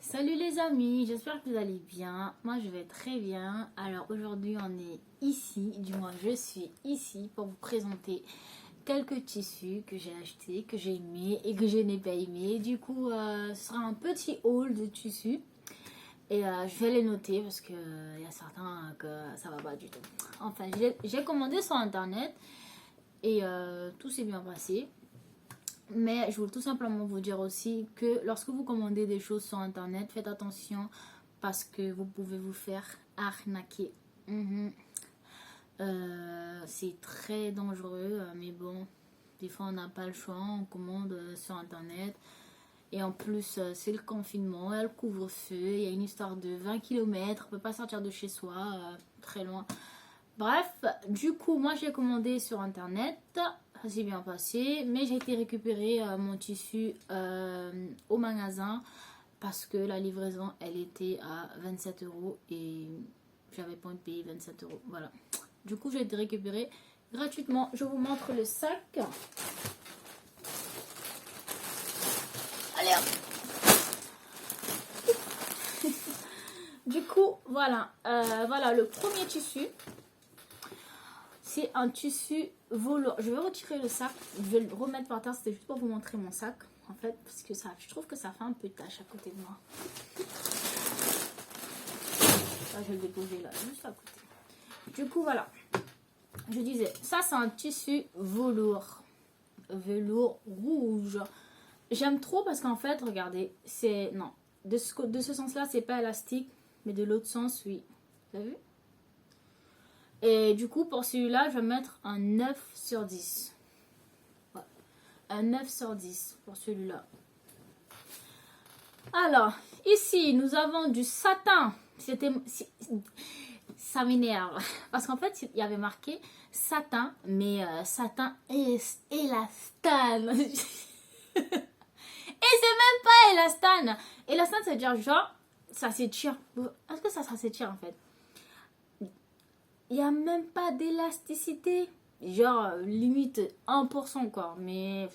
Salut les amis, j'espère que vous allez bien. Moi je vais très bien. Alors aujourd'hui on est ici, du moins je suis ici pour vous présenter quelques tissus que j'ai achetés, que j'ai aimés et que je n'ai pas aimé. Du coup ce sera un petit haul de tissus et je vais les noter parce que il y a certains que ça va pas du tout. Enfin j'ai commandé sur internet et tout s'est bien passé. Mais je voulais tout simplement vous dire aussi que lorsque vous commandez des choses sur internet, faites attention parce que vous pouvez vous faire arnaquer. C'est très dangereux, mais bon, des fois on n'a pas le choix, on commande sur internet. Et en plus, c'est le confinement, il y a le couvre-feu, il y a une histoire de 20 km, on ne peut pas sortir de chez soi, très loin. Bref, du coup, moi j'ai commandé sur internet, ça s'est bien passé, mais j'ai été récupérer mon tissu au magasin parce que la livraison elle était à 27 € et j'avais pas envie de payer 27 €. Voilà. Du coup, j'ai été récupérer gratuitement. Je vous montre le sac. Allez hop. Du coup, voilà. Voilà le premier tissu. C'est un tissu velours. Je vais retirer le sac. Je vais le remettre par terre. C'était juste pour vous montrer mon sac. En fait, parce que ça, je trouve que ça fait un peu de tâche à côté de moi. Ça, je vais le déposer là, juste à côté. Du coup, voilà. Je disais, ça, c'est un tissu velours. Velours rouge. J'aime trop parce qu'en fait, regardez, c'est... Non, de ce sens-là, c'est pas élastique. Mais de l'autre sens, oui. Vous avez vu? Et du coup, pour celui-là, je vais mettre un 9 sur 10. Ouais. Un 9 sur 10 pour celui-là. Alors, ici, nous avons du satin. Ça m'énerve. Parce qu'en fait, il y avait marqué satin, mais satin élastane. Et c'est même pas élastane. Élastane, ça veut dire genre, ça s'étire. Est-ce que ça s'étire en fait? Il n'y a même pas d'élasticité. Genre, limite 1% quoi. Mais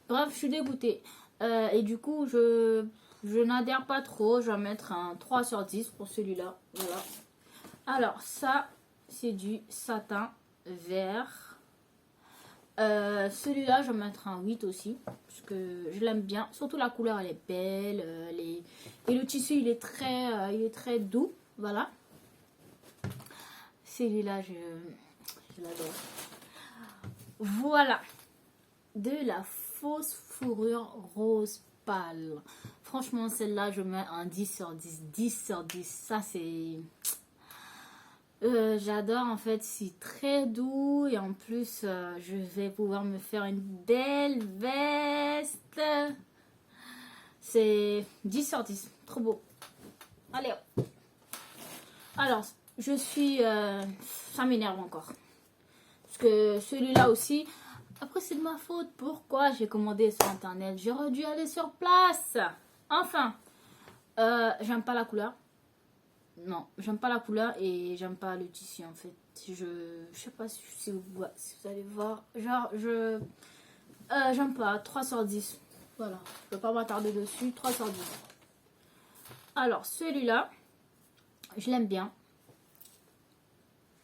bref, je suis dégoûtée. Et du coup, je n'adhère pas trop. Je vais mettre un 3 sur 10 pour celui-là. Voilà. Alors, ça, c'est du satin vert. Celui-là, je vais mettre un 8 aussi. Parce que je l'aime bien. Surtout la couleur, elle est belle. Et le tissu, il est très doux. Voilà. Celui-là, je l'adore. Voilà. De la fausse fourrure rose pâle. Franchement, celle-là, je mets un 10 sur 10. 10 sur 10. Ça, c'est... j'adore, en fait. C'est très doux. Et en plus, je vais pouvoir me faire une belle veste. C'est 10 sur 10. Trop beau. Allez, hop. Alors, je suis... ça m'énerve encore. Parce que celui-là aussi... Après, c'est de ma faute. Pourquoi j'ai commandé sur internet? J'aurais dû aller sur place. Enfin, j'aime pas la couleur. Non, j'aime pas la couleur et j'aime pas le tissu en fait. Je sais pas si vous allez voir. Genre, j'aime pas. 3 sur 10. Voilà, je peux pas m'attarder dessus. 3 sur 10. Alors, celui-là, je l'aime bien.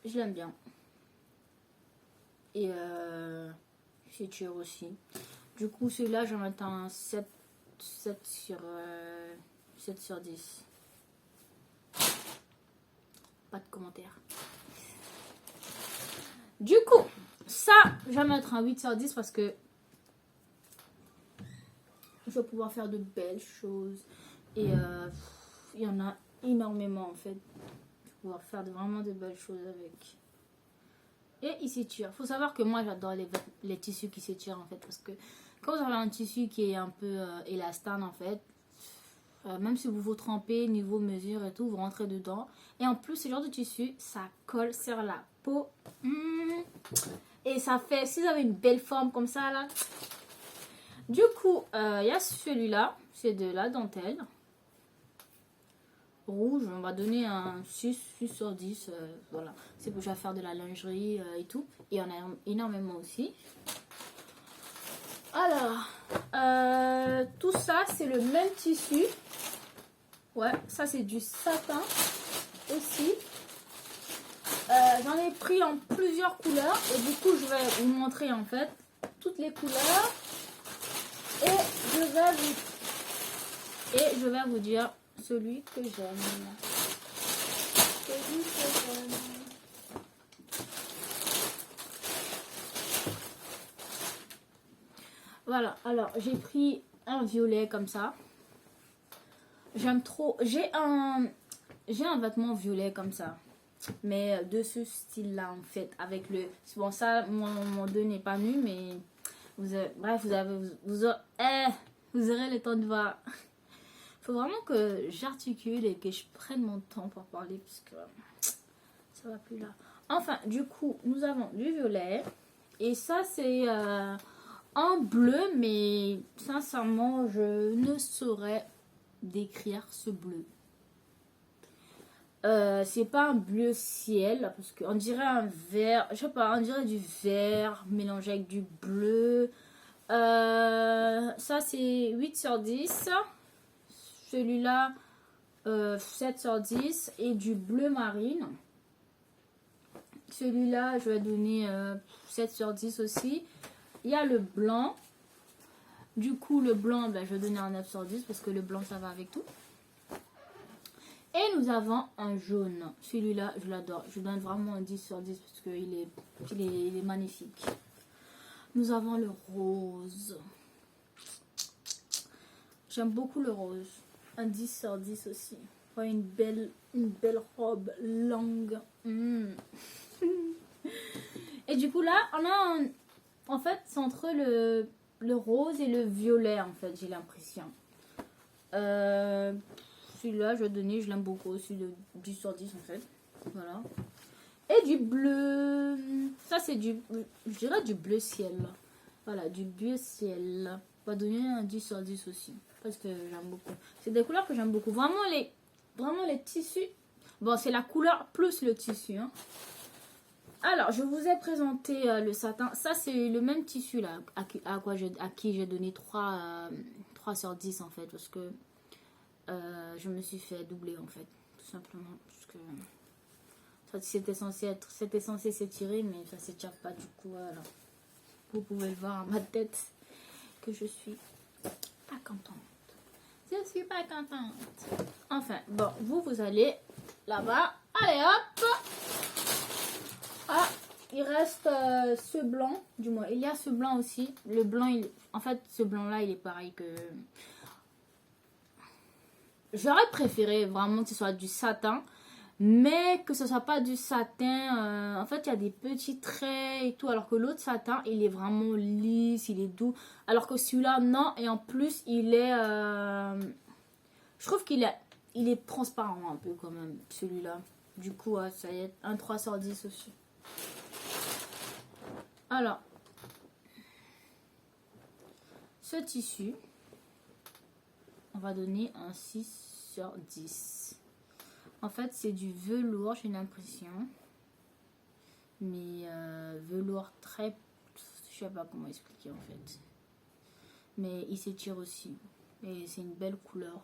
Je l'aime bien. Et feature aussi. Du coup, celui-là, je vais mettre un 7 sur 10. Pas de commentaire. Du coup, ça, je vais mettre un 8 sur 10 parce que je vais pouvoir faire de belles choses. Et il y en a énormément en fait. Je vais pouvoir faire vraiment de belles choses avec. Et il s'étire. Il faut savoir que moi j'adore les tissus qui s'étirent en fait. Parce que quand vous avez un tissu qui est un peu élastane en fait, même si vous vous trempez niveau mesure et tout, vous rentrez dedans. Et en plus, ce genre de tissu, ça colle sur la peau. Et ça fait, si vous avez une belle forme comme ça là. Du coup, il y a celui-là. C'est de la dentelle. Rouge, on va donner un 6 sur 10. Voilà, c'est pour que je vais faire de la lingerie et tout. Et il y en a énormément aussi. Alors, tout ça, c'est le même tissu. Ouais, ça c'est du satin aussi. J'en ai pris en plusieurs couleurs et du coup je vais vous montrer en fait toutes les couleurs et je vais vous dire celui que j'aime. Celui que j'aime. Voilà, alors j'ai pris un violet comme ça. J'aime trop. J'ai un vêtement violet comme ça. Mais de ce style-là, en fait, avec le... Bon, ça, mon dos n'est pas nu, mais... Bref, vous aurez le temps de voir. Il faut vraiment que j'articule et que je prenne mon temps pour parler, parce que ça va plus là. Enfin, du coup, nous avons du violet. Et ça, c'est en bleu, mais sincèrement, je ne saurais décrire ce bleu. C'est pas un bleu ciel parce qu'on dirait un vert, je sais pas, on dirait du vert mélangé avec du bleu. Ça c'est 8 sur 10. Celui-là 7 sur 10 et du bleu marine. Celui-là je vais donner 7 sur 10 aussi. Il y a le blanc. Du coup le blanc ben, je vais donner un 9 sur 10 parce que le blanc ça va avec tout. Et nous avons un jaune. Celui-là, je l'adore. Je donne vraiment un 10 sur 10 parce qu'il est magnifique. Nous avons le rose. J'aime beaucoup le rose. Un 10 sur 10 aussi. Ouais, une belle robe longue. Et du coup là, on a en fait, c'est entre le rose et le violet en fait, j'ai l'impression. Celui-là, je vais donner, je l'aime beaucoup aussi, de 10 sur 10 en fait. Voilà. Et du bleu. Ça, c'est je dirais du bleu ciel. Voilà, du bleu ciel. On va donner un 10 sur 10 aussi. Parce que j'aime beaucoup. C'est des couleurs que j'aime beaucoup. Vraiment les tissus. Bon, c'est la couleur plus le tissu. Hein. Alors, je vous ai présenté le satin. Ça, c'est le même tissu là. À qui j'ai donné 3 sur 10 en fait. Parce que je me suis fait doubler en fait, tout simplement, parce que c'était censé s'étirer, mais ça s'étire pas du coup. Voilà. Vous pouvez le voir à ma tête que je suis pas contente. Je suis pas contente. Enfin, bon, vous allez là-bas. Allez hop. Ah, il reste ce blanc, du moins. Il y a ce blanc aussi. Le blanc, en fait, ce blanc-là, il est pareil que... J'aurais préféré vraiment que ce soit du satin, mais que ce soit pas du satin. En fait, il y a des petits traits et tout, alors que l'autre satin, il est vraiment lisse, il est doux. Alors que celui-là, non. Et en plus, il est... je trouve qu'il est transparent un peu quand même, celui-là. Du coup, ça y est, un 3 sur 10 aussi. Alors, ce tissu... On va donner un 6 sur 10. En fait, c'est du velours, j'ai l'impression. Mais velours très... Je sais pas comment expliquer en fait. Mais il s'étire aussi. Et c'est une belle couleur.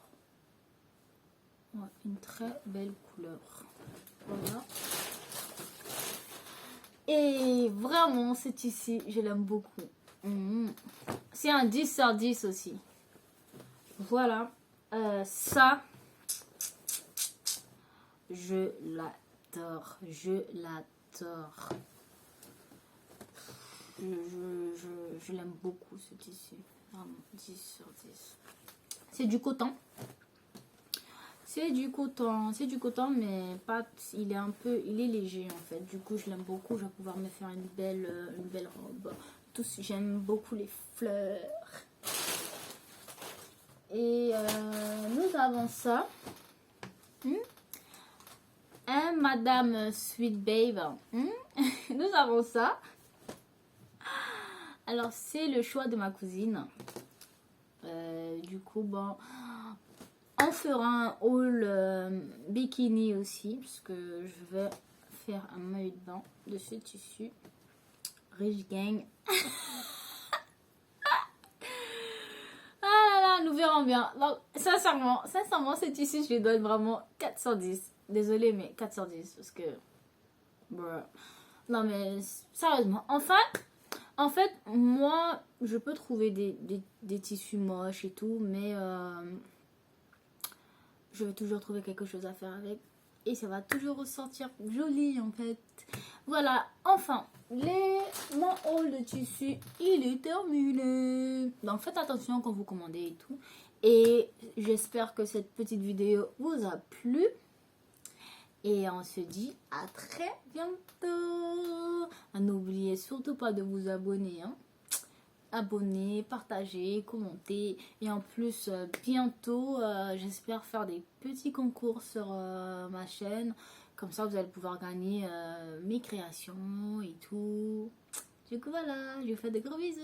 Ouais, une très belle couleur. Voilà. Et vraiment, ce tissu, je l'aime beaucoup. C'est un 10 sur 10 aussi. Voilà, ça, je l'adore, je l'aime beaucoup ce tissu, vraiment 10 sur 10. C'est du coton, mais pas, il est léger en fait, du coup je l'aime beaucoup, je vais pouvoir me faire une belle robe. J'aime beaucoup les fleurs. Et nous avons ça. Madame Sweet Babe. Nous avons ça. Alors, c'est le choix de ma cousine. Du coup, bon, on fera un haul bikini aussi. Puisque je vais faire un maillot de bain de ce tissu. Rich Gang. verrons bien. Donc, sincèrement, ce tissu, je lui donne vraiment 4 sur 10. Désolée, mais 4 sur 10. Parce que... bruh. Non, mais sérieusement. En fait, moi, je peux trouver des tissus moches et tout, mais je vais toujours trouver quelque chose à faire avec. Et ça va toujours ressortir joli, en fait. Voilà, enfin, mon haul de tissu, il est terminé. Donc, faites attention quand vous commandez et tout. Et j'espère que cette petite vidéo vous a plu. Et on se dit à très bientôt. N'oubliez surtout pas de vous abonner. Hein. Abonner, partager, commenter. Et en plus, bientôt, j'espère faire des petits concours sur ma chaîne. Comme ça, vous allez pouvoir gagner mes créations et tout. Du coup, voilà, je vous fais de gros bisous.